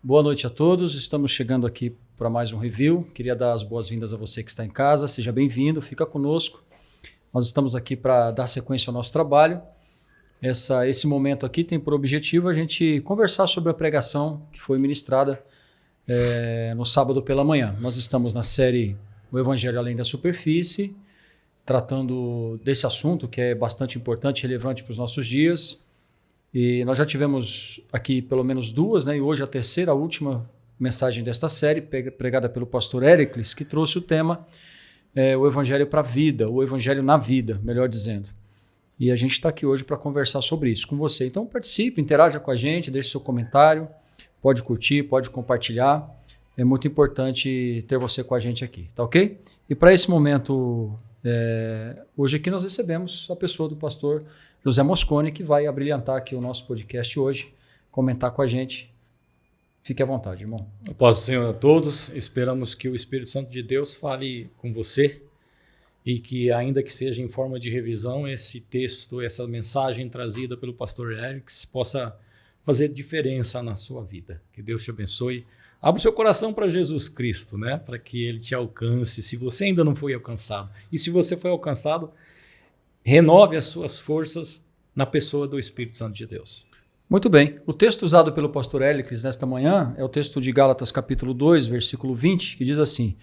Boa noite a todos. Estamos chegando aqui para mais um review. Queria dar as boas-vindas a você que está em casa. Seja bem-vindo, fica conosco. Nós estamos aqui para dar sequência ao nosso trabalho. Esse momento aqui tem por objetivo a gente conversar sobre a pregação que foi ministrada no sábado pela manhã. Nós estamos na série O Evangelho Além da Superfície, tratando desse assunto que é bastante importante e relevante para os nossos dias. E nós já tivemos aqui pelo menos duas, né? E hoje a terceira, a última mensagem desta série, pregada pelo pastor Éricles, que trouxe o tema o Evangelho para a vida, o Evangelho na vida, melhor dizendo. E a gente está aqui hoje para conversar sobre isso com você. Então participe, interaja com a gente, deixe seu comentário, pode curtir, pode compartilhar. É muito importante ter você com a gente aqui, tá ok? E para esse momento, hoje aqui nós recebemos a pessoa do pastor José Mosconi, que vai abrilhantar aqui o nosso podcast hoje, comentar com a gente. Fique à vontade, irmão. Paz do Senhor a todos. Esperamos que o Espírito Santo de Deus fale com você e que, ainda que seja em forma de revisão, esse texto, essa mensagem trazida pelo pastor Erics possa fazer diferença na sua vida. Que Deus te abençoe. Abra o seu coração para Jesus Cristo, né? Para que Ele te alcance, se você ainda não foi alcançado. E se você foi alcançado, renove as suas forças na pessoa do Espírito Santo de Deus. Muito bem. O texto usado pelo pastor Éricles nesta manhã é o texto de Gálatas capítulo 2, versículo 20, que diz assim: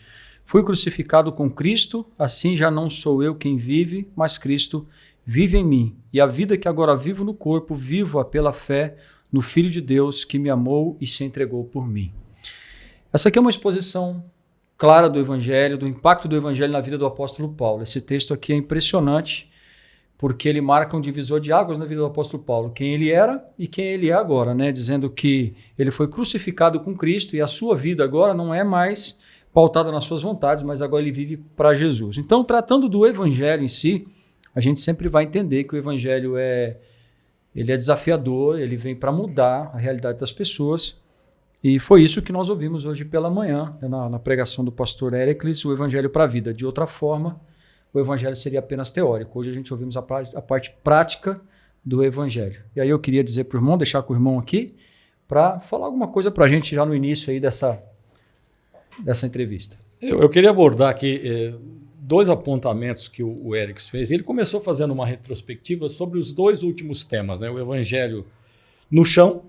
Fui crucificado com Cristo, assim já não sou eu quem vive, mas Cristo vive em mim. E a vida que agora vivo no corpo, vivo-a pela fé no Filho de Deus que me amou e se entregou por mim. Essa aqui é uma exposição clara do Evangelho, do impacto do Evangelho na vida do apóstolo Paulo. Esse texto aqui é impressionante, porque ele marca um divisor de águas na vida do apóstolo Paulo, quem ele era e quem ele é agora, né? Dizendo que ele foi crucificado com Cristo e a sua vida agora não é mais pautada nas suas vontades, mas agora ele vive para Jesus. Então, tratando do Evangelho em si, a gente sempre vai entender que o Evangelho ele é desafiador, ele vem para mudar a realidade das pessoas. E foi isso que nós ouvimos hoje pela manhã, na pregação do pastor Éricles, o Evangelho para a vida. De outra forma, o Evangelho seria apenas teórico. Hoje a gente ouvimos a parte prática do Evangelho. E aí eu queria dizer para o irmão, deixar com o irmão aqui, para falar alguma coisa para a gente já no início aí dessa entrevista. Eu queria abordar aqui dois apontamentos que o Éricles fez. Ele começou fazendo uma retrospectiva sobre os dois últimos temas, né? O Evangelho no chão,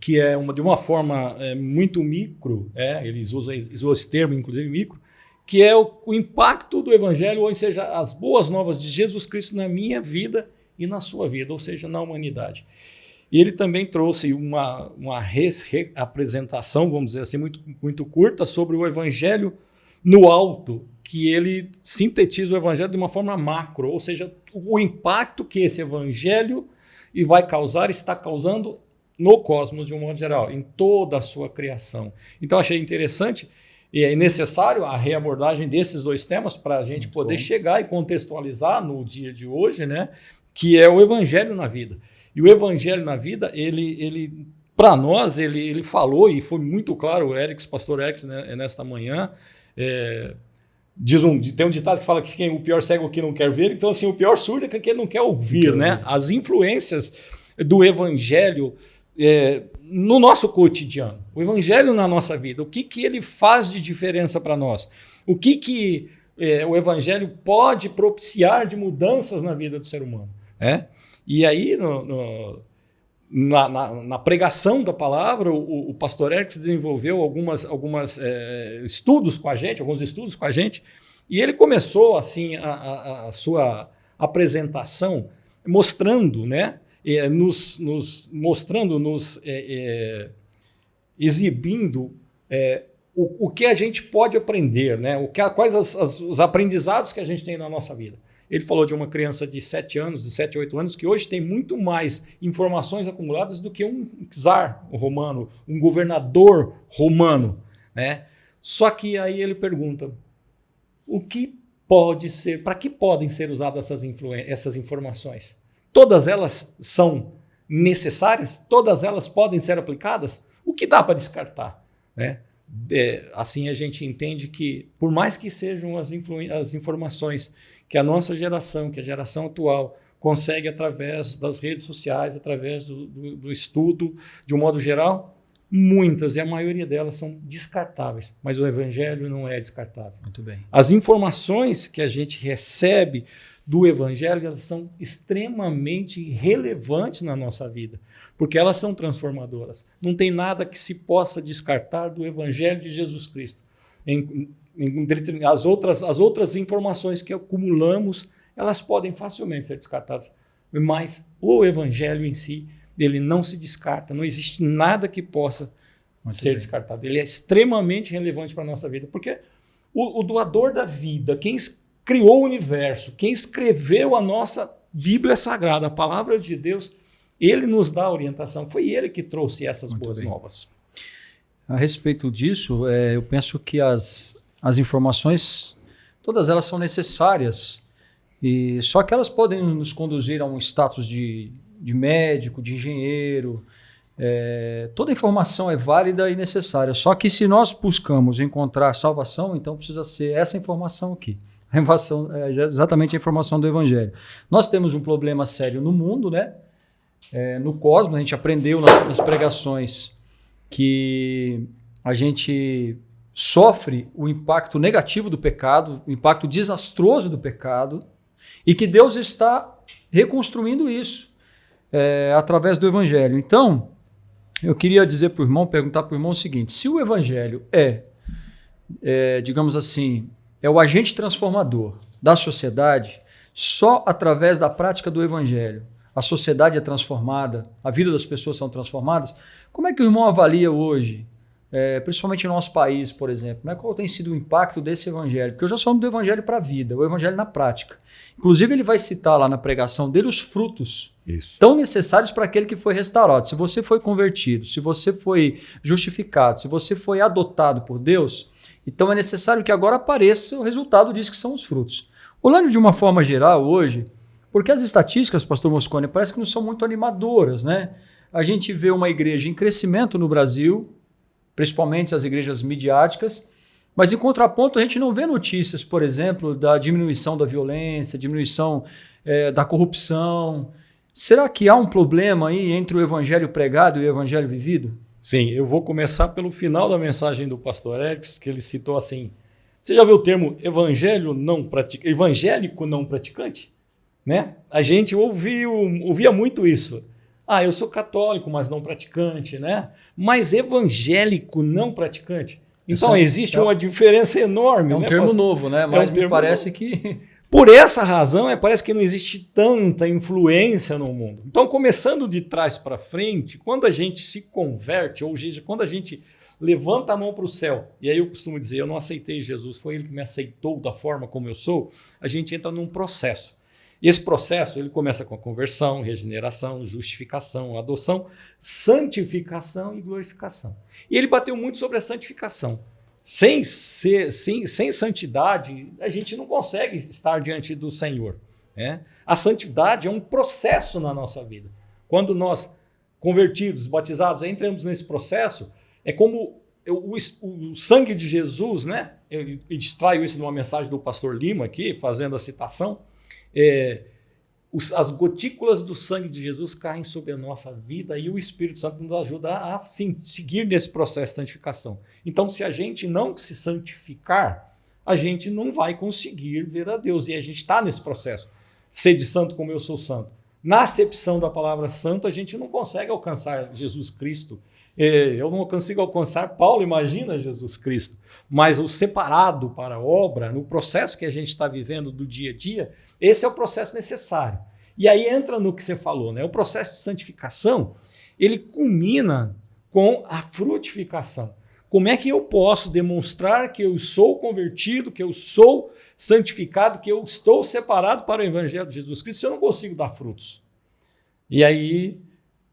que é de uma forma muito micro, eles usam esse termo, inclusive micro, que é o impacto do Evangelho, ou seja, as boas novas de Jesus Cristo na minha vida e na sua vida, ou seja, na humanidade. E ele também trouxe uma reapresentação, vamos dizer assim, muito, muito curta sobre o Evangelho no alto, que ele sintetiza o Evangelho de uma forma macro, ou seja, o impacto que esse Evangelho vai causar, está causando no cosmos de um modo geral, em toda a sua criação. Então achei interessante e é necessário a reabordagem desses dois temas para a gente poder chegar e contextualizar no dia de hoje, né, que é o Evangelho na vida. E o Evangelho na vida, ele para nós, ele falou, e foi muito claro, o pastor Éricles, né, nesta manhã, tem um ditado que fala que o pior cego que não quer ver, então assim, o pior surdo é que ele não quer ouvir, né? As influências do Evangelho no nosso cotidiano, o Evangelho na nossa vida, o que ele faz de diferença para nós, o que o Evangelho pode propiciar de mudanças na vida do ser humano. E aí, na pregação da palavra, o pastor Eric desenvolveu alguns estudos com a gente, e ele começou assim a sua apresentação mostrando, né, exibindo o que a gente pode aprender, né? Quais os aprendizados que a gente tem na nossa vida. Ele falou de uma criança de 7 anos, de 7 a 8 anos, que hoje tem muito mais informações acumuladas do que um czar romano, um governador romano, né? Só que aí ele pergunta, o que pode ser, para que podem ser usadas essas informações? Todas elas são necessárias? Todas elas podem ser aplicadas? O que dá para descartar, né? Assim a gente entende que, por mais que sejam as informações que a nossa geração, que a geração atual, consegue através das redes sociais, através do estudo, de um modo geral, muitas, e a maioria delas são descartáveis, mas o evangelho não é descartável. Muito bem. As informações que a gente recebe do evangelho, elas são extremamente relevantes na nossa vida, porque elas são transformadoras. Não tem nada que se possa descartar do evangelho de Jesus Cristo. As outras informações que acumulamos, elas podem facilmente ser descartadas, mas o evangelho em si, ele não se descarta, não existe nada que possa ser descartado. Ele é extremamente relevante para a nossa vida, porque o doador da vida, quem criou o universo, quem escreveu a nossa Bíblia Sagrada, a palavra de Deus, ele nos dá a orientação, foi ele que trouxe essas boas novas. A respeito disso, eu penso que as informações, todas elas são necessárias, e só que elas podem nos conduzir a um status de médico, de engenheiro. Toda informação é válida e necessária, só que se nós buscamos encontrar salvação, então precisa ser essa informação aqui. Exatamente a informação do Evangelho. Nós temos um problema sério no mundo, né? No cosmos, a gente aprendeu nas pregações que a gente sofre o impacto negativo do pecado, o impacto desastroso do pecado, e que Deus está reconstruindo isso através do Evangelho. Então, eu queria dizer para o irmão, perguntar para o irmão o seguinte: se o Evangelho digamos assim, é o agente transformador da sociedade, só através da prática do Evangelho a sociedade é transformada, a vida das pessoas são transformadas, como é que o irmão avalia hoje, principalmente no nosso país, por exemplo, né? Qual tem sido o impacto desse Evangelho? Porque eu já falo do Evangelho para a vida, o Evangelho na prática. Inclusive, ele vai citar lá na pregação dele os frutos tão necessários para aquele que foi restaurado. Se você foi convertido, se você foi justificado, se você foi adotado por Deus, então é necessário que agora apareça o resultado disso, que são os frutos. Olhando de uma forma geral hoje, porque as estatísticas, pastor Moscone, parece que não são muito animadoras, né? A gente vê uma igreja em crescimento no Brasil, principalmente as igrejas midiáticas, mas em contraponto a gente não vê notícias, por exemplo, da diminuição da violência, diminuição da corrupção. Será que há um problema aí entre o evangelho pregado e o evangelho vivido? Sim, eu vou começar pelo final da mensagem do pastor Erickson, que ele citou assim, você já viu o termo evangélico não praticante? Né? A gente ouvia muito isso. Eu sou católico, mas não praticante, né? Mas evangélico não praticante. Então existe uma diferença enorme. É um termo novo, né? Mas me parece que... Por essa razão, parece que não existe tanta influência no mundo. Então, começando de trás para frente, quando a gente se converte, ou seja, quando a gente levanta a mão para o céu, e aí eu costumo dizer, eu não aceitei Jesus, foi ele que me aceitou da forma como eu sou, a gente entra num processo. E esse processo ele começa com a conversão, regeneração, justificação, adoção, santificação e glorificação. E ele bateu muito sobre a santificação. Sem santidade, a gente não consegue estar diante do Senhor, né? A santidade é um processo na nossa vida. Quando nós, convertidos, batizados, entramos nesse processo, é como o sangue de Jesus, né? Eu extraio isso numa mensagem do pastor Lima aqui, fazendo a citação. As gotículas do sangue de Jesus caem sobre a nossa vida e o Espírito Santo nos ajuda a seguir nesse processo de santificação. Então, se a gente não se santificar, a gente não vai conseguir ver a Deus. E a gente está nesse processo. Sede santo como eu sou santo. Na acepção da palavra santo, a gente não consegue alcançar Jesus Cristo. Eu não consigo alcançar Paulo, imagina Jesus Cristo. Mas o separado para a obra, no processo que a gente está vivendo do dia a dia, esse é o processo necessário. E aí entra no que você falou, né? O processo de santificação, ele culmina com a frutificação. Como é que eu posso demonstrar que eu sou convertido, que eu sou santificado, que eu estou separado para o Evangelho de Jesus Cristo, se eu não consigo dar frutos? E aí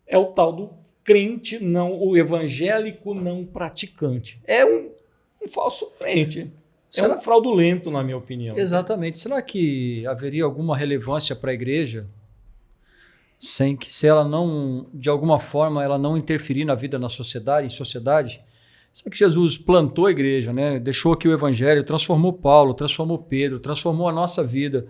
é o tal do crente não, o evangélico não praticante. É um falso crente. É um fraudulento, na minha opinião. Exatamente. Será que haveria alguma relevância para a igreja se ela não, de alguma forma, ela não interferir na vida, na sociedade, em sociedade? Será que Jesus plantou a igreja, né? Deixou aqui o evangelho, transformou Paulo, transformou Pedro, transformou a nossa vida?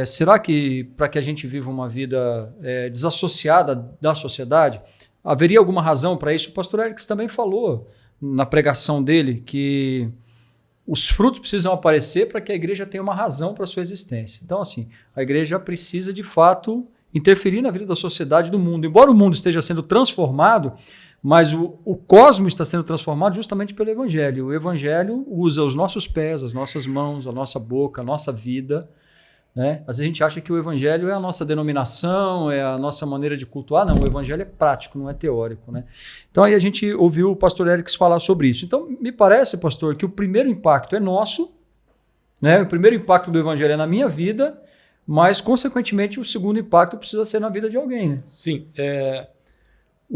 Será que para que a gente viva uma vida desassociada da sociedade, haveria alguma razão para isso? O pastor Erickson também falou na pregação dele que os frutos precisam aparecer para que a igreja tenha uma razão para a sua existência. Então, assim, a igreja precisa, de fato, interferir na vida da sociedade, do mundo. Embora o mundo esteja sendo transformado, mas o cosmos está sendo transformado justamente pelo Evangelho. O Evangelho usa os nossos pés, as nossas mãos, a nossa boca, a nossa vida, né? Às vezes a gente acha que o Evangelho é a nossa denominação, é a nossa maneira de cultuar. Não, o Evangelho é prático, não é teórico, né? Então aí a gente ouviu o pastor Erickson falar sobre isso. Então me parece, pastor, que o primeiro impacto é nosso, né? O primeiro impacto do Evangelho é na minha vida, mas consequentemente o segundo impacto precisa ser na vida de alguém, né? Sim,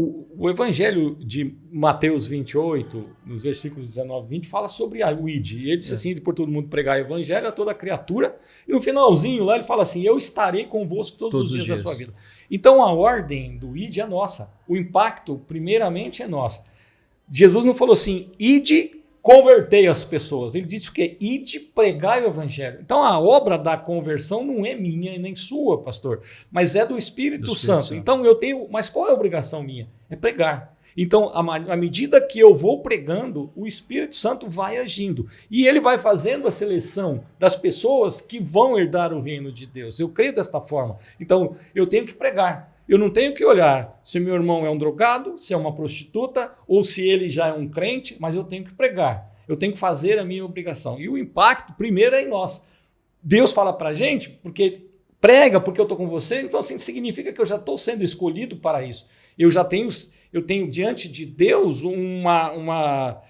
o Evangelho de Mateus 28, nos versículos 19 e 20, fala sobre o ID. Ele disse assim, por todo mundo pregar o Evangelho a toda criatura. E no finalzinho lá ele fala assim, eu estarei convosco todos os dias da sua vida. Então a ordem do ID é nossa. O impacto, primeiramente, é nosso. Jesus não falou assim, ide, convertei as pessoas. Ele disse o quê? Ide, pregai o Evangelho. Então a obra da conversão não é minha e nem sua, pastor, mas é do Espírito Santo. Então eu tenho, mas qual é a obrigação minha? É pregar. Então, à medida que eu vou pregando, o Espírito Santo vai agindo. E ele vai fazendo a seleção das pessoas que vão herdar o reino de Deus. Eu creio desta forma. Então, eu tenho que pregar. Eu não tenho que olhar se meu irmão é um drogado, se é uma prostituta, ou se ele já é um crente, mas eu tenho que pregar. Eu tenho que fazer a minha obrigação. E o impacto, primeiro, é em nós. Deus fala para a gente, porque prega, porque eu estou com você, então assim, significa que eu já estou sendo escolhido para isso. Eu tenho diante de Deus uma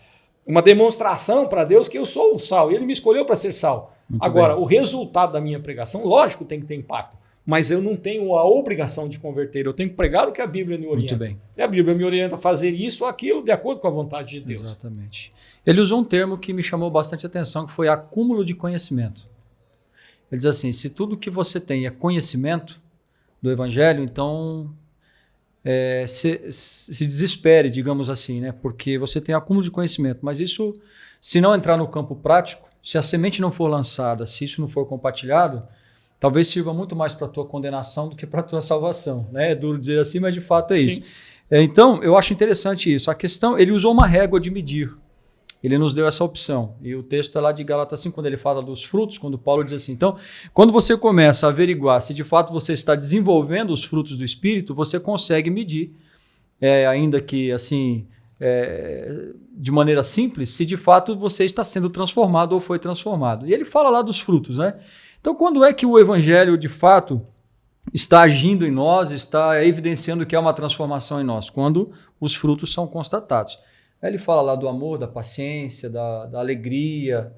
demonstração para Deus que eu sou o sal. Ele me escolheu para ser sal. Muito Agora, bem. O resultado da minha pregação, lógico, tem que ter impacto. Mas eu não tenho a obrigação de converter. Eu tenho que pregar o que a Bíblia me orienta. Muito bem. E a Bíblia me orienta a fazer isso ou aquilo de acordo com a vontade de Deus. Exatamente. Ele usou um termo que me chamou bastante atenção, que foi acúmulo de conhecimento. Ele diz assim, se tudo que você tem é conhecimento do Evangelho, então se desespere, digamos assim, né? Porque você tem acúmulo de conhecimento. Mas isso, se não entrar no campo prático, se a semente não for lançada, se isso não for compartilhado, talvez sirva muito mais para a tua condenação do que para a tua salvação, né? É duro dizer assim, mas de fato é isso. Então, eu acho interessante isso. A questão, ele usou uma régua de medir. Ele nos deu essa opção. E o texto é lá de Gálatas 5, quando ele fala dos frutos, quando Paulo diz assim, então, quando você começa a averiguar se de fato você está desenvolvendo os frutos do Espírito, você consegue medir, ainda que assim, de maneira simples, se de fato você está sendo transformado ou foi transformado. E ele fala lá dos frutos, né? Então, quando é que o Evangelho, de fato, está agindo em nós, está evidenciando que há uma transformação em nós? Quando os frutos são constatados. Aí ele fala lá do amor, da paciência, da alegria,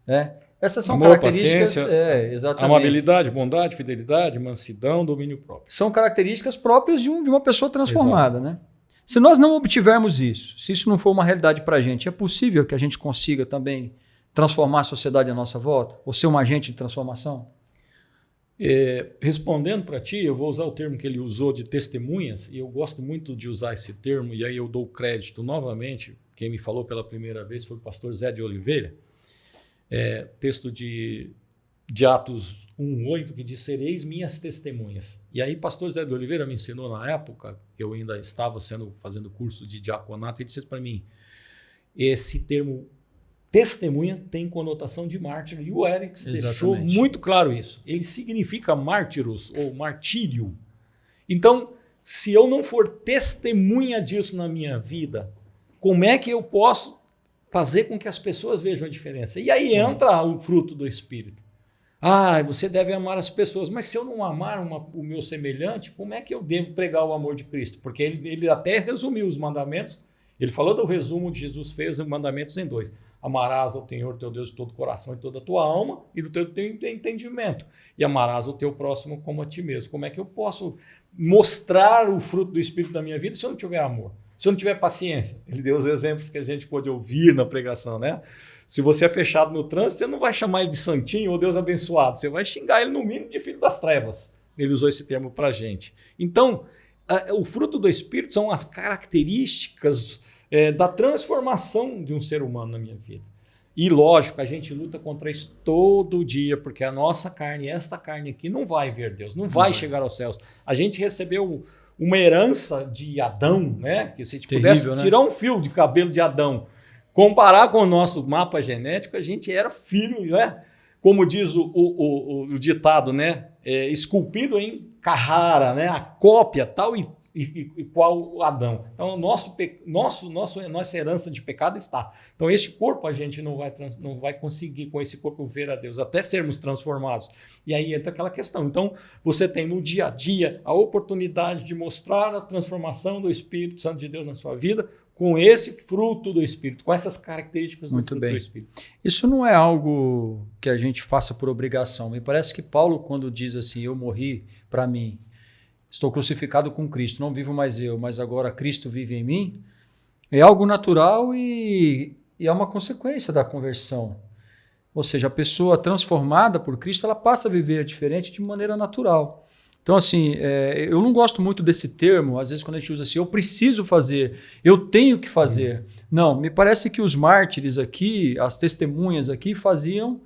né? Essas são amor, características... paciência, exatamente. Amabilidade, bondade, fidelidade, mansidão, domínio próprio. São características próprias de uma pessoa transformada, né? Se nós não obtivermos isso, se isso não for uma realidade para a gente, é possível que a gente consiga também transformar a sociedade à nossa volta? Ou ser um agente de transformação? Respondendo para ti, eu vou usar o termo que ele usou de testemunhas, e eu gosto muito de usar esse termo, e aí eu dou crédito novamente, quem me falou pela primeira vez foi o pastor Zé de Oliveira, texto de Atos 1:8, que diz, sereis minhas testemunhas. E aí pastor Zé de Oliveira me ensinou na época, que eu ainda estava fazendo curso de diaconato, ele disse para mim, esse termo testemunha tem conotação de mártir, e o Erickson deixou muito claro isso. Ele significa mártiros ou martírio. Então, se eu não for testemunha disso na minha vida, como é que eu posso fazer com que as pessoas vejam a diferença? E aí entra o fruto do Espírito. Você deve amar as pessoas, mas se eu não amar o meu semelhante, como é que eu devo pregar o amor de Cristo? Porque ele até resumiu os mandamentos. Ele falou do resumo de Jesus fez os mandamentos em 2. Amarás ao Senhor teu Deus de todo o coração e toda a tua alma e do teu entendimento. E amarás o teu próximo como a ti mesmo. Como é que eu posso mostrar o fruto do Espírito da minha vida se eu não tiver amor? Se eu não tiver paciência? Ele deu os exemplos que a gente pôde ouvir na pregação, né? Se você é fechado no trânsito, você não vai chamar ele de santinho ou Deus abençoado. Você vai xingar ele no mínimo de filho das trevas. Ele usou esse termo para a gente. Então, o fruto do Espírito são as características da transformação de um ser humano na minha vida. E lógico, a gente luta contra isso todo dia, porque a nossa carne, esta carne aqui, não vai ver Deus, não vai chegar aos céus. A gente recebeu uma herança de Adão, né? Que se a gente Terrível, pudesse né? tirar um fio de cabelo de Adão, comparar com o nosso mapa genético, a gente era filho, né? Como diz o ditado, né? Esculpido em Carrara, né? A cópia tal e qual Adão. Então, nossa herança de pecado está. Então, este corpo a gente não vai conseguir com esse corpo ver a Deus, até sermos transformados. E aí entra aquela questão. Então, você tem no dia a dia a oportunidade de mostrar a transformação do Espírito Santo de Deus na sua vida com esse fruto do Espírito, com essas características do fruto do Espírito. Isso não é algo que a gente faça por obrigação. Me parece que Paulo, quando diz assim, eu morri para mim, estou crucificado com Cristo, não vivo mais eu, mas agora Cristo vive em mim, é algo natural e é uma consequência da conversão. Ou seja, a pessoa transformada por Cristo, ela passa a viver diferente de maneira natural. Então, assim, eu não gosto muito desse termo, às vezes quando a gente usa assim, eu preciso fazer, eu tenho que fazer. Não, me parece que os mártires aqui, as testemunhas aqui faziam,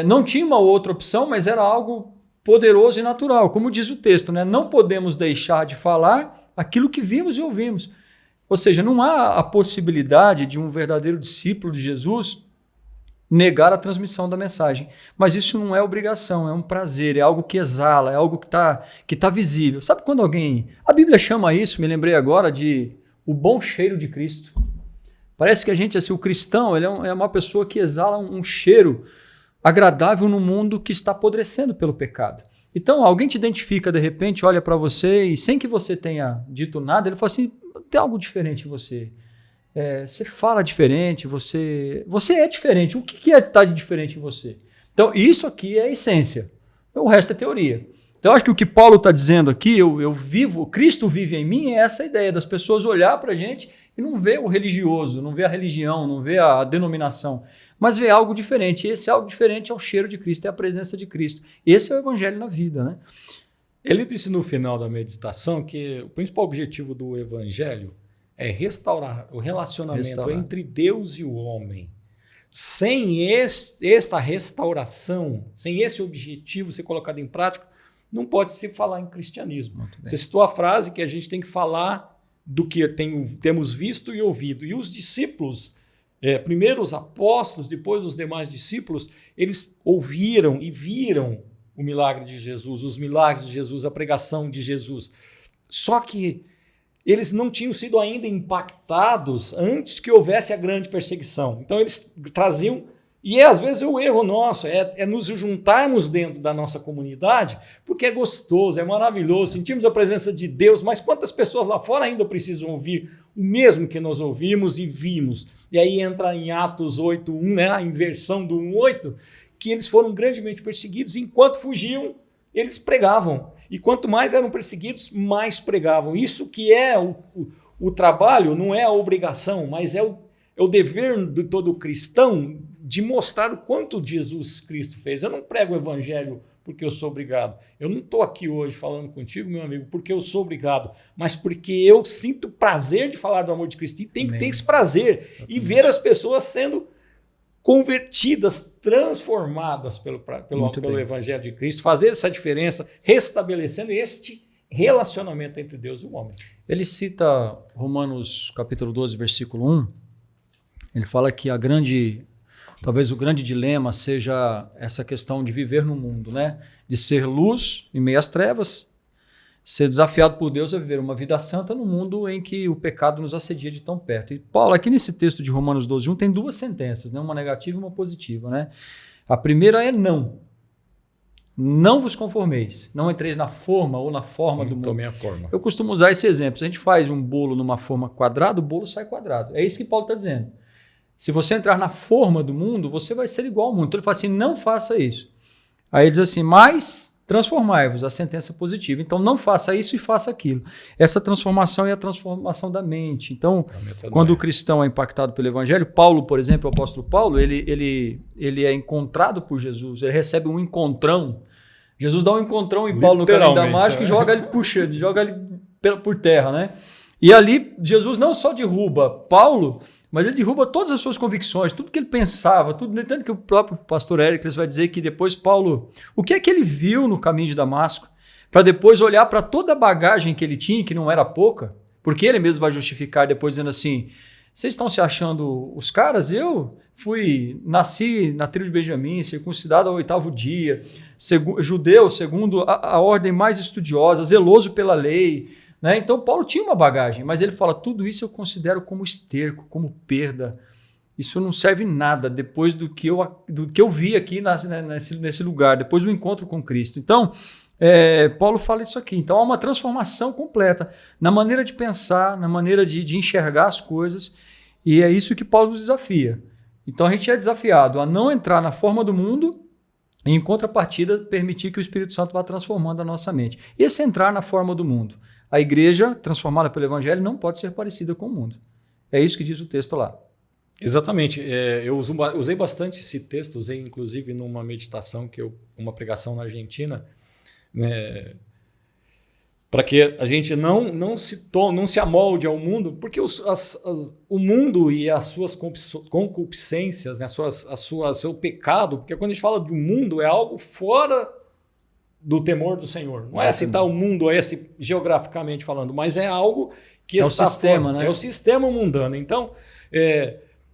não tinha uma outra opção, mas era algo poderoso e natural, como diz o texto, né? Não podemos deixar de falar aquilo que vimos e ouvimos. Ou seja, não há a possibilidade de um verdadeiro discípulo de Jesus negar a transmissão da mensagem. Mas isso não é obrigação, é um prazer, é algo que exala, é algo que tá visível. Sabe quando alguém... A Bíblia chama isso, me lembrei agora, de o bom cheiro de Cristo. Parece que a gente, assim, o cristão, ele é uma pessoa que exala um cheiro agradável no mundo que está apodrecendo pelo pecado. Então, alguém te identifica, de repente, olha para você e sem que você tenha dito nada, ele fala assim, tem algo diferente em você. Você fala diferente, você é diferente. O que está de diferente em você? Então, isso aqui é a essência. O resto é teoria. Então, eu acho que o que Paulo está dizendo aqui, eu vivo, Cristo vive em mim, é essa ideia das pessoas olhar para a gente e não ver o religioso, não ver a religião, não ver a denominação, mas ver algo diferente. E esse algo diferente é o cheiro de Cristo, é a presença de Cristo. Esse é o evangelho na vida, né? Ele disse no final da meditação que o principal objetivo do evangelho é restaurar o relacionamento entre Deus e o homem. Sem esta restauração, sem esse objetivo ser colocado em prática, não pode se falar em cristianismo. Você citou a frase que a gente tem que falar do que temos visto e ouvido. E os discípulos, primeiro os apóstolos, depois os demais discípulos, eles ouviram e viram o milagre de Jesus, os milagres de Jesus, a pregação de Jesus. Só que eles não tinham sido ainda impactados antes que houvesse a grande perseguição. Então eles traziam, e às vezes o erro nosso é nos juntarmos dentro da nossa comunidade, porque é gostoso, é maravilhoso, sentimos a presença de Deus, mas quantas pessoas lá fora ainda precisam ouvir o mesmo que nós ouvimos e vimos? E aí entra em Atos 8:1, né, a inversão do 1:8, que eles foram grandemente perseguidos, e enquanto fugiam, eles pregavam. E quanto mais eram perseguidos, mais pregavam. Isso que é o trabalho, não é a obrigação, mas é o dever de todo cristão de mostrar o quanto Jesus Cristo fez. Eu não prego o evangelho porque eu sou obrigado. Eu não estou aqui hoje falando contigo, meu amigo, porque eu sou obrigado, mas porque eu sinto prazer de falar do amor de Cristo. E tem que ter esse prazer e ver as pessoas sendo convertidas, transformadas pelo evangelho de Cristo, fazer essa diferença, restabelecendo este relacionamento entre Deus e o homem. Ele cita Romanos capítulo 12, versículo 1, ele fala que talvez o grande dilema seja essa questão de viver no mundo, né? De ser luz em meio às trevas, ser desafiado por Deus a viver uma vida santa no mundo em que o pecado nos assedia de tão perto. E Paulo, aqui nesse texto de Romanos 12:1, tem duas sentenças, né? Uma negativa e uma positiva, né? A primeira é não. Não vos conformeis. Não entreis na forma ou na forma do mundo. Tomei a forma. Eu costumo usar esse exemplo. Se a gente faz um bolo numa forma quadrada, o bolo sai quadrado. É isso que Paulo está dizendo. Se você entrar na forma do mundo, você vai ser igual ao mundo. Então ele fala assim, não faça isso. Aí ele diz assim, mas transformai-vos, a sentença positiva. Então não faça isso e faça aquilo. Essa transformação é a transformação da mente. Então, quando o cristão é impactado pelo evangelho, Paulo, por exemplo, o apóstolo Paulo, ele é encontrado por Jesus, ele recebe um encontrão. Jesus dá um encontrão em Paulo no caminho de Damasco, né? E joga ele por terra, né? E ali Jesus não só derruba Paulo, mas ele derruba todas as suas convicções, tudo que ele pensava, tudo, tanto que o próprio pastor Éricles vai dizer que depois Paulo, o que é que ele viu no caminho de Damasco? para depois olhar para toda a bagagem que ele tinha, que não era pouca, porque ele mesmo vai justificar depois dizendo assim, vocês estão se achando os caras? Eu nasci na tribo de Benjamim, circuncidado ao 8º dia, judeu segundo a ordem mais estudiosa, zeloso pela lei, né? Então Paulo tinha uma bagagem, mas ele fala, tudo isso eu considero como esterco, como perda. Isso não serve nada depois do que eu vi aqui nesse lugar, depois do encontro com Cristo. Então, Paulo fala isso aqui. Então, há uma transformação completa na maneira de pensar, na maneira de enxergar as coisas, e é isso que Paulo nos desafia. Então, a gente é desafiado a não entrar na forma do mundo e, em contrapartida, permitir que o Espírito Santo vá transformando a nossa mente. Esse entrar na forma do mundo. A igreja, transformada pelo Evangelho, não pode ser parecida com o mundo. É isso que diz o texto lá. Exatamente. Eu usei bastante esse texto, usei inclusive numa meditação, uma pregação na Argentina, né, para que a gente não se amolde ao mundo, porque o mundo e as suas concupiscências, né, seu pecado, porque quando a gente fala de um mundo, é algo fora do temor do Senhor. Não é citar o mundo esse geograficamente falando, mas é algo que está o sistema, fora, né? É o sistema mundano. Então,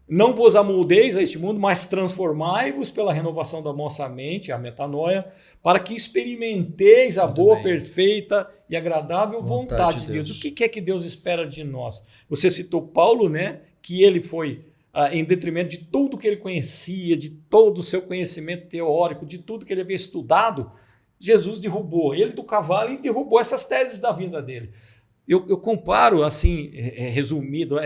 não vos amoldeis a este mundo, mas transformai-vos pela renovação da vossa mente, a metanoia, para que experimenteis a boa, perfeita e agradável vontade de Deus. O que é que Deus espera de nós? Você citou Paulo, né? Que ele foi, em detrimento de tudo que ele conhecia, de todo o seu conhecimento teórico, de tudo que ele havia estudado, Jesus derrubou ele do cavalo e derrubou essas teses da vida dele. Eu comparo, assim, resumido,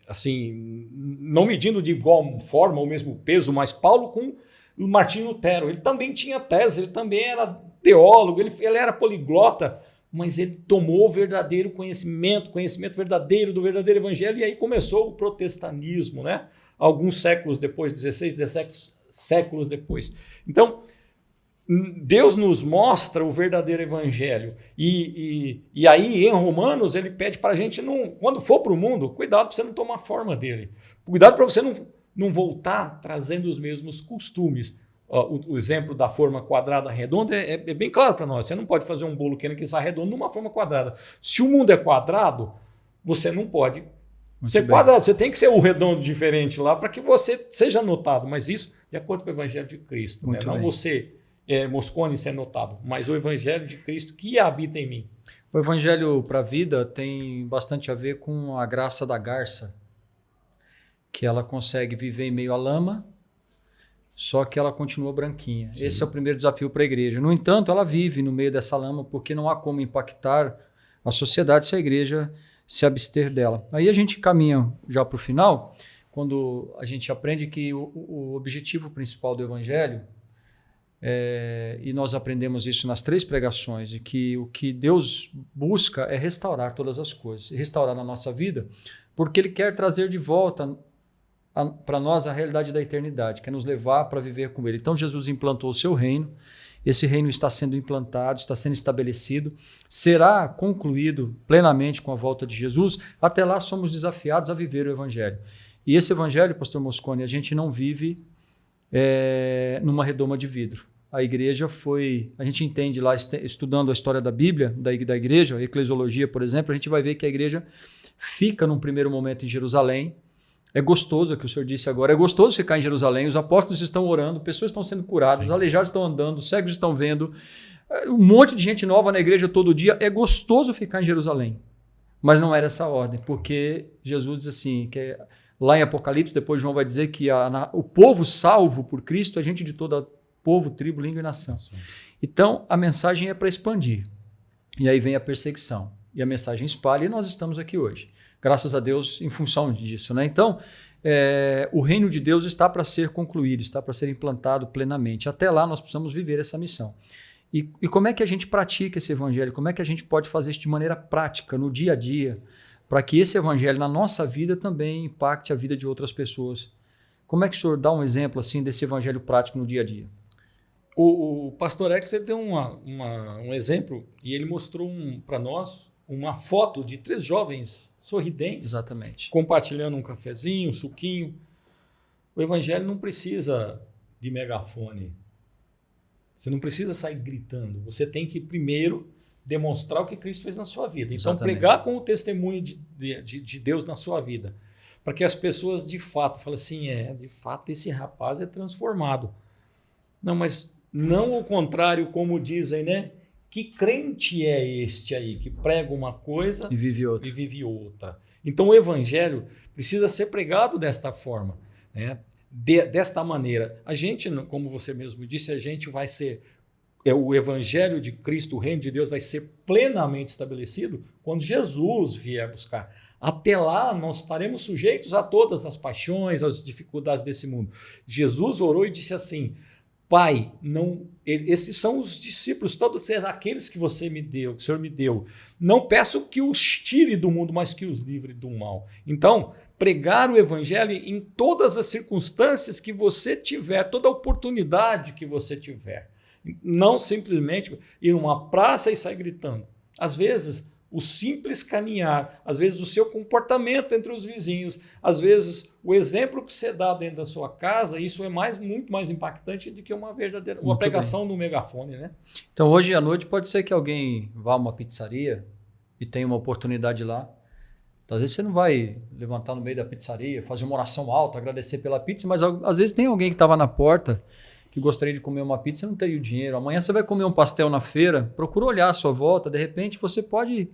assim, não medindo de igual forma ou mesmo peso, mas Paulo com Martinho Lutero. Ele também tinha tese, ele também era teólogo, ele era poliglota, mas ele tomou o verdadeiro conhecimento verdadeiro do verdadeiro evangelho, e aí começou o protestantismo, né? Alguns séculos depois, 16, 17 séculos depois. Então, Deus nos mostra o verdadeiro evangelho. E aí, em Romanos, ele pede para a gente, quando for para o mundo, cuidado para você não tomar forma dele. Cuidado para você não voltar trazendo os mesmos costumes. O exemplo da forma quadrada redonda é bem claro para nós. Você não pode fazer um bolo que sai redondo numa forma quadrada. Se o mundo é quadrado, você não pode ser quadrado. Você tem que ser o redondo diferente lá para que você seja notado. Mas isso de acordo com o evangelho de Cristo. Né? Não você... Moscone ser notado, mas o evangelho de Cristo que habita em mim. O evangelho para a vida tem bastante a ver com a graça da garça, que ela consegue viver em meio à lama, só que ela continua branquinha. Sim. Esse é o primeiro desafio para a igreja. No entanto, ela vive no meio dessa lama porque não há como impactar a sociedade se a igreja se abster dela. Aí a gente caminha já para o final, quando a gente aprende que o objetivo principal do evangelho, e nós aprendemos isso nas 3 pregações, de que o que Deus busca é restaurar todas as coisas, restaurar na nossa vida, porque Ele quer trazer de volta para nós a realidade da eternidade, quer nos levar para viver com Ele. Então Jesus implantou o seu reino, esse reino está sendo implantado, está sendo estabelecido, será concluído plenamente com a volta de Jesus. Até lá somos desafiados a viver o evangelho. E esse evangelho, pastor Moscone, a gente não vive numa redoma de vidro. A igreja a gente entende lá, estudando a história da Bíblia, da igreja, a eclesiologia, por exemplo, a gente vai ver que a igreja fica num primeiro momento em Jerusalém. É gostoso, é o que o senhor disse agora, é gostoso ficar em Jerusalém, os apóstolos estão orando, pessoas estão sendo curadas, Sim. Aleijados estão andando, cegos estão vendo, um monte de gente nova na igreja todo dia, é gostoso ficar em Jerusalém. Mas não era essa ordem, porque Jesus diz assim, lá em Apocalipse, depois João vai dizer que o povo salvo por Cristo é gente de toda povo, tribo, língua e nação. Então, a mensagem é para expandir. E aí vem a perseguição. E a mensagem espalha, e nós estamos aqui hoje. Graças a Deus, em função disso. Né? Então, o reino de Deus está para ser concluído, está para ser implantado plenamente. Até lá, nós precisamos viver essa missão. E como é que a gente pratica esse evangelho? Como é que a gente pode fazer isso de maneira prática, no dia a dia, para que esse evangelho, na nossa vida, também impacte a vida de outras pessoas? Como é que o senhor dá um exemplo assim desse evangelho prático no dia a dia? O pastor X deu um exemplo e ele mostrou para nós uma foto de 3 jovens sorridentes. Exatamente. Compartilhando um cafezinho, um suquinho. O evangelho não precisa de megafone. Você não precisa sair gritando. Você tem que primeiro demonstrar o que Cristo fez na sua vida. Então, Exatamente. pregar com o testemunho de Deus na sua vida. Para que as pessoas de fato falem assim, de fato esse rapaz é transformado. Não, mas não o contrário, como dizem, né? Que crente é este aí, que prega uma coisa E vive outra. e vive outra. Então o evangelho precisa ser pregado desta forma, né? Desta maneira. A gente, como você mesmo disse, a gente vai ser... o evangelho de Cristo, o reino de Deus vai ser plenamente estabelecido quando Jesus vier buscar. Até lá, nós estaremos sujeitos a todas as paixões, as dificuldades desse mundo. Jesus orou e disse assim, Pai, esses são os discípulos, todos aqueles que você me deu, que o Senhor me deu. Não peço que os tire do mundo, mas que os livre do mal. Então, pregar o evangelho em todas as circunstâncias que você tiver, toda oportunidade que você tiver. Não simplesmente ir numa praça e sair gritando. Às vezes, o simples caminhar, às vezes o seu comportamento entre os vizinhos, às vezes o exemplo que você dá dentro da sua casa, isso é muito mais impactante do que uma pregação no megafone, né? Então hoje à noite pode ser que alguém vá a uma pizzaria e tenha uma oportunidade lá. Então, às vezes você não vai levantar no meio da pizzaria, fazer uma oração alta, agradecer pela pizza, mas às vezes tem alguém que estava na porta que gostaria de comer uma pizza e não teria o dinheiro. Amanhã você vai comer um pastel na feira, procura olhar à sua volta, de repente você pode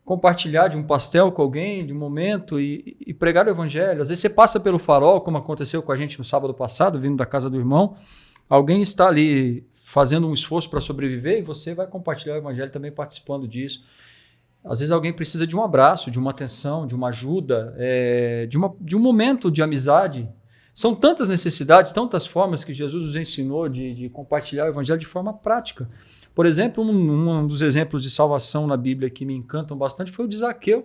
compartilhar de um pastel com alguém, de um momento, e pregar o evangelho. Às vezes você passa pelo farol, como aconteceu com a gente no sábado passado, vindo da casa do irmão, alguém está ali fazendo um esforço para sobreviver e você vai compartilhar o evangelho também participando disso. Às vezes alguém precisa de um abraço, de uma atenção, de uma ajuda, de um momento de amizade. São tantas necessidades, tantas formas que Jesus nos ensinou de compartilhar o evangelho de forma prática. Por exemplo, um dos exemplos de salvação na Bíblia que me encantam bastante foi o de Zaqueu,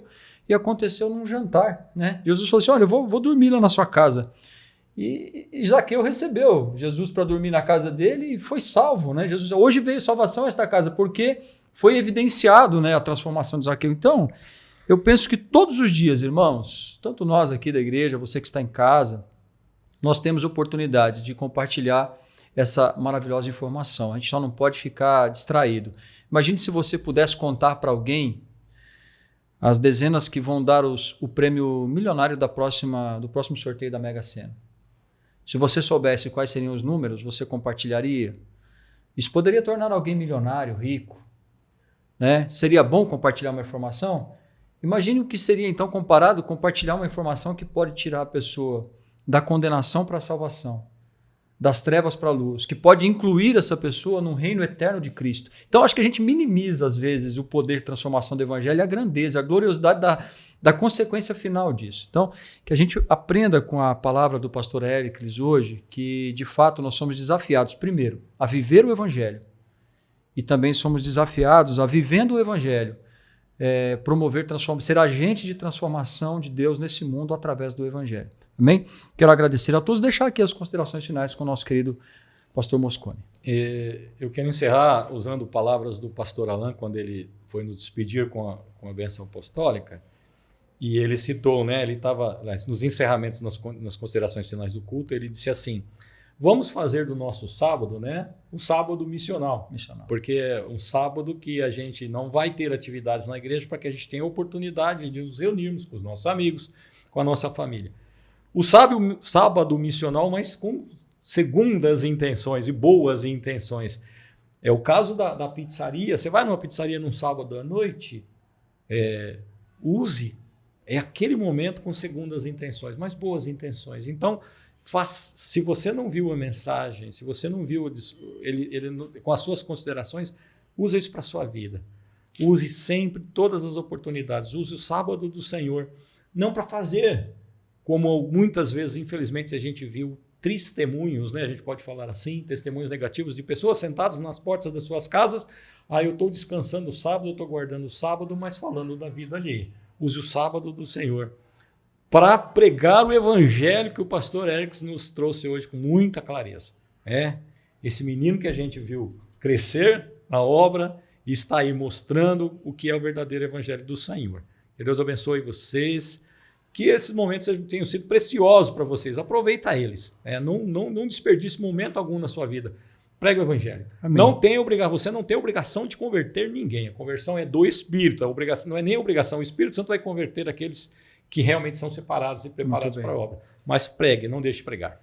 e aconteceu num jantar, né? Jesus falou assim, olha, eu vou dormir lá na sua casa. E Zaqueu recebeu Jesus para dormir na casa dele e foi salvo, né? Jesus, hoje veio salvação a esta casa, porque foi evidenciado, né, a transformação de Zaqueu. Então, eu penso que todos os dias, irmãos, tanto nós aqui da igreja, você que está em casa, nós temos oportunidade de compartilhar essa maravilhosa informação. A gente só não pode ficar distraído. Imagine se você pudesse contar para alguém as dezenas que vão dar o prêmio milionário do próximo sorteio da Mega Sena. Se você soubesse quais seriam os números, você compartilharia? Isso poderia tornar alguém milionário, rico, né? Seria bom compartilhar uma informação? Imagine o que seria então compartilhar uma informação que pode tirar a pessoa da condenação para a salvação, das trevas para a luz, que pode incluir essa pessoa no reino eterno de Cristo. Então, acho que a gente minimiza, às vezes, o poder de transformação do evangelho e a grandeza, a gloriosidade da consequência final disso. Então, que a gente aprenda com a palavra do pastor Éricles hoje, que, de fato, nós somos desafiados, primeiro, a viver o evangelho, e também somos desafiados a, vivendo o evangelho, promover transformação, ser agente de transformação de Deus nesse mundo através do evangelho. Amém? Quero agradecer a todos, deixar aqui as considerações finais com o nosso querido pastor Mosconi. Eu quero encerrar usando palavras do pastor Alain, quando ele foi nos despedir com a bênção apostólica, e ele citou, né, ele estava nos encerramentos, nas considerações finais do culto, ele disse assim, vamos fazer do nosso sábado, né, um sábado missional, porque é um sábado que a gente não vai ter atividades na igreja para que a gente tenha a oportunidade de nos reunirmos com os nossos amigos, com a nossa família. O sábado missional, mas com segundas intenções e boas intenções. É o caso da pizzaria. Você vai numa pizzaria num sábado à noite, use aquele momento com segundas intenções, mas boas intenções. Então, se você não viu a mensagem, se você não viu ele com as suas considerações, use isso para a sua vida. Use sempre todas as oportunidades. Use o sábado do Senhor, não para fazer, como muitas vezes, infelizmente, a gente viu testemunhos, né? A gente pode falar assim, testemunhos negativos de pessoas sentadas nas portas das suas casas. Eu estou descansando o sábado, eu estou guardando o sábado, mas falando da vida ali. Use o sábado do Senhor para pregar o evangelho que o pastor Erickson nos trouxe hoje com muita clareza. Esse menino que a gente viu crescer na obra e está aí mostrando o que é o verdadeiro evangelho do Senhor. Que Deus abençoe vocês. Que esses momentos tenham sido preciosos para vocês. Aproveita eles. Não desperdice momento algum na sua vida. Prega o evangelho. Amém. Você não tem obrigação de converter ninguém. A conversão é do Espírito. A obrigação não é nem obrigação. O Espírito Santo vai converter aqueles que realmente são separados e preparados para a obra. Mas pregue, não deixe de pregar.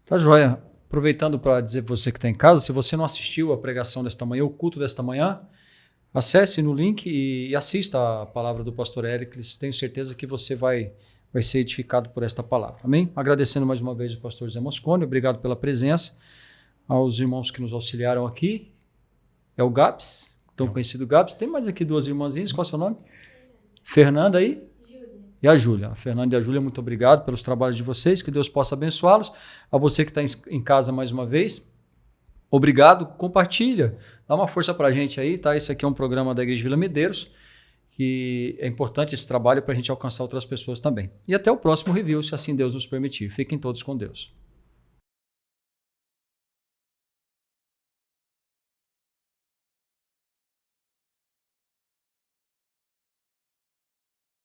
Tá joia. Aproveitando para dizer para você que está em casa, se você não assistiu a pregação desta manhã, o culto desta manhã, acesse no link e assista a palavra do pastor Éricles. Tenho certeza que você vai ser edificado por esta palavra. Amém? Agradecendo mais uma vez o pastor Zé Moscone, obrigado pela presença. Aos irmãos que nos auxiliaram aqui, é o Gabs, tão conhecido Gabs. Tem mais aqui duas irmãzinhas, qual é o seu nome? Fernanda aí? Júlia. E a Júlia. A Fernanda e a Júlia, muito obrigado pelos trabalhos de vocês, que Deus possa abençoá-los. A você que está em casa mais uma vez, obrigado, compartilha, dá uma força para a gente aí, tá? Esse aqui é um programa da Igreja Vila Medeiros, que é importante esse trabalho para a gente alcançar outras pessoas também. E até o próximo review, se assim Deus nos permitir. Fiquem todos com Deus.